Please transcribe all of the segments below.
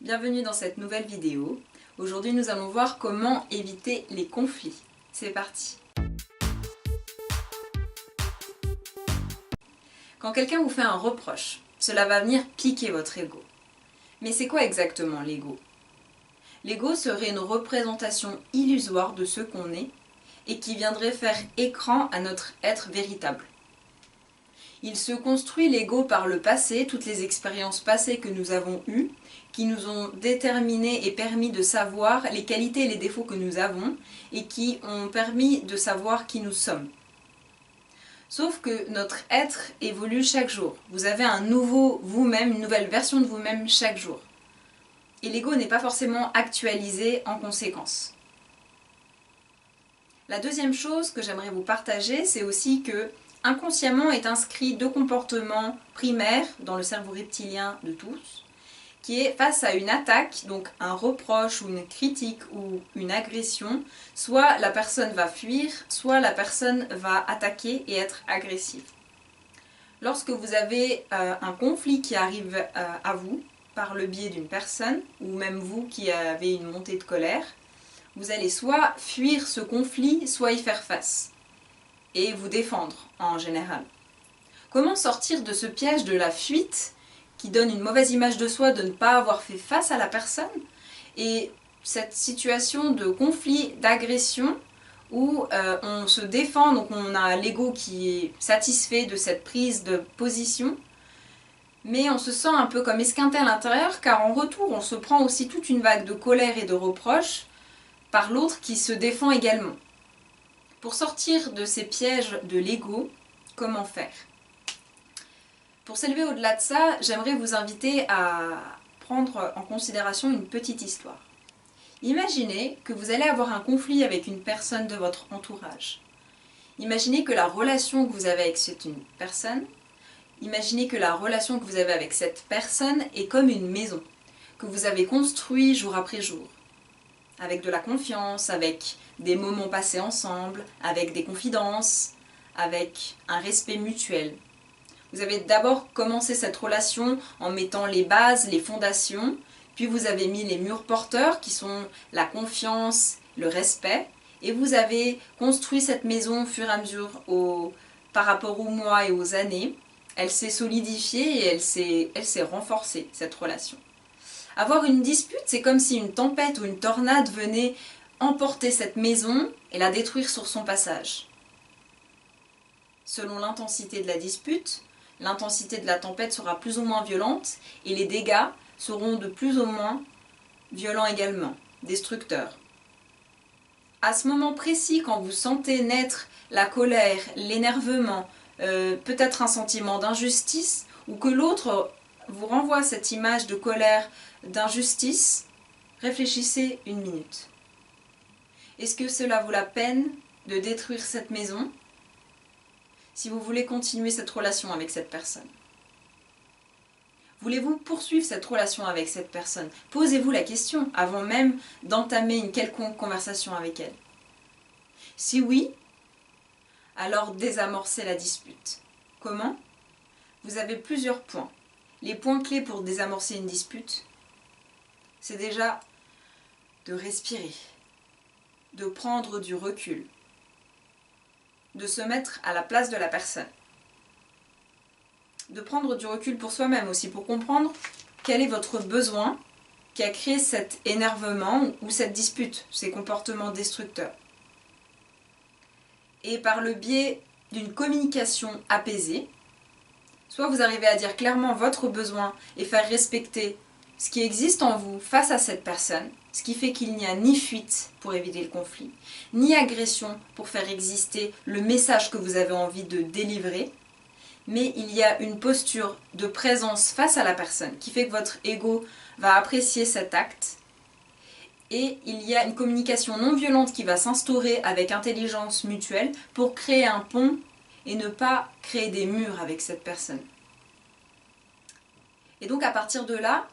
Bienvenue dans cette nouvelle vidéo. Aujourd'hui nous allons voir comment éviter les conflits. C'est parti. Quand quelqu'un vous fait un reproche, cela va venir piquer votre ego. Mais c'est quoi exactement l'ego? L'ego serait une représentation illusoire de ce qu'on est et qui viendrait faire écran à notre être véritable. Il se construit l'ego par le passé, toutes les expériences passées que nous avons eues, qui nous ont déterminés et permis de savoir les qualités et les défauts que nous avons, et qui ont permis de savoir qui nous sommes. Sauf que notre être évolue chaque jour. Vous avez un nouveau vous-même, une nouvelle version de vous-même chaque jour. Et l'ego n'est pas forcément actualisé en conséquence. La deuxième chose que j'aimerais vous partager, c'est aussi que inconsciemment est inscrit deux comportements primaires dans le cerveau reptilien de tous, qui est face à une attaque, donc un reproche ou une critique ou une agression, soit la personne va fuir, soit la personne va attaquer et être agressive. Lorsque vous avez un conflit qui arrive à vous par le biais d'une personne, ou même vous qui avez une montée de colère, vous allez soit fuir ce conflit, soit y faire face, et vous défendre en général. Comment sortir de ce piège de la fuite qui donne une mauvaise image de soi de ne pas avoir fait face à la personne, et cette situation de conflit, d'agression où on se défend, donc on a l'ego qui est satisfait de cette prise de position, mais on se sent un peu comme esquinté à l'intérieur car en retour on se prend aussi toute une vague de colère et de reproches par l'autre qui se défend également. Pour sortir de ces pièges de l'ego, comment faire? Pour s'élever au-delà de ça, j'aimerais vous inviter à prendre en considération une petite histoire. Imaginez que vous allez avoir un conflit avec une personne de votre entourage. Imaginez que la relation que vous avez avec cette personne, imaginez que la relation que vous avez avec cette personne est comme une maison que vous avez construite jour après jour, avec de la confiance, avec des moments passés ensemble, avec des confidences, avec un respect mutuel. Vous avez d'abord commencé cette relation en mettant les bases, les fondations, puis vous avez mis les murs porteurs qui sont la confiance, le respect, et vous avez construit cette maison au fur et à mesure par rapport aux mois et aux années. Elle s'est solidifiée et elle s'est renforcée, cette relation. Avoir une dispute, c'est comme si une tempête ou une tornade venait emporter cette maison et la détruire sur son passage. Selon l'intensité de la dispute, l'intensité de la tempête sera plus ou moins violente et les dégâts seront de plus ou moins violents également, destructeurs. À ce moment précis, quand vous sentez naître la colère, l'énervement, peut-être un sentiment d'injustice, ou que l'autre vous renvoie cette image de colère, d'injustice, réfléchissez une minute. Est-ce que cela vaut la peine de détruire cette maison si vous voulez continuer cette relation avec cette personne? Voulez-vous poursuivre cette relation avec cette personne? Posez-vous la question avant même d'entamer une quelconque conversation avec elle. Si oui, alors désamorcez la dispute. Comment? Vous avez plusieurs points. Les points clés pour désamorcer une dispute, c'est déjà de respirer, de prendre du recul, de se mettre à la place de la personne. De prendre du recul pour soi-même aussi, pour comprendre quel est votre besoin qui a créé cet énervement ou cette dispute, ces comportements destructeurs. Et par le biais d'une communication apaisée, soit vous arrivez à dire clairement votre besoin et faire respecter ce qui existe en vous face à cette personne, ce qui fait qu'il n'y a ni fuite pour éviter le conflit, ni agression pour faire exister le message que vous avez envie de délivrer, mais il y a une posture de présence face à la personne qui fait que votre ego va apprécier cet acte, et il y a une communication non violente qui va s'instaurer avec intelligence mutuelle pour créer un pont et ne pas créer des murs avec cette personne. Et donc à partir de là,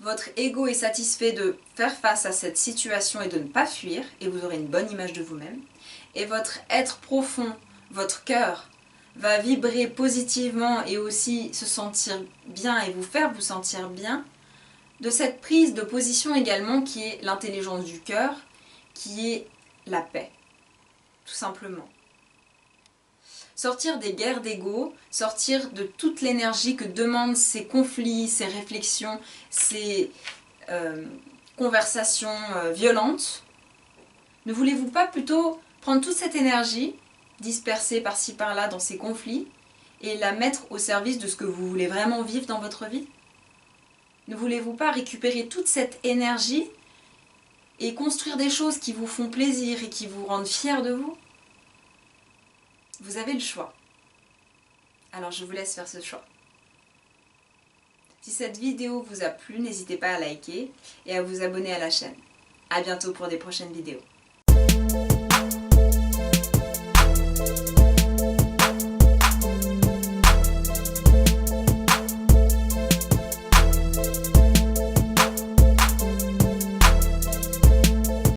votre ego est satisfait de faire face à cette situation et de ne pas fuir, et vous aurez une bonne image de vous-même. Et votre être profond, votre cœur, va vibrer positivement et aussi se sentir bien et vous faire vous sentir bien de cette prise de position également qui est l'intelligence du cœur, qui est la paix, tout simplement. Sortir des guerres d'ego, sortir de toute l'énergie que demandent ces conflits, ces réflexions, ces conversations violentes. Ne voulez-vous pas plutôt prendre toute cette énergie, dispersée par-ci par-là dans ces conflits, et la mettre au service de ce que vous voulez vraiment vivre dans votre vie? Ne voulez-vous pas récupérer toute cette énergie et construire des choses qui vous font plaisir et qui vous rendent fiers de vous? Vous avez le choix. Alors je vous laisse faire ce choix. Si cette vidéo vous a plu, n'hésitez pas à liker et à vous abonner à la chaîne. A bientôt pour des prochaines vidéos.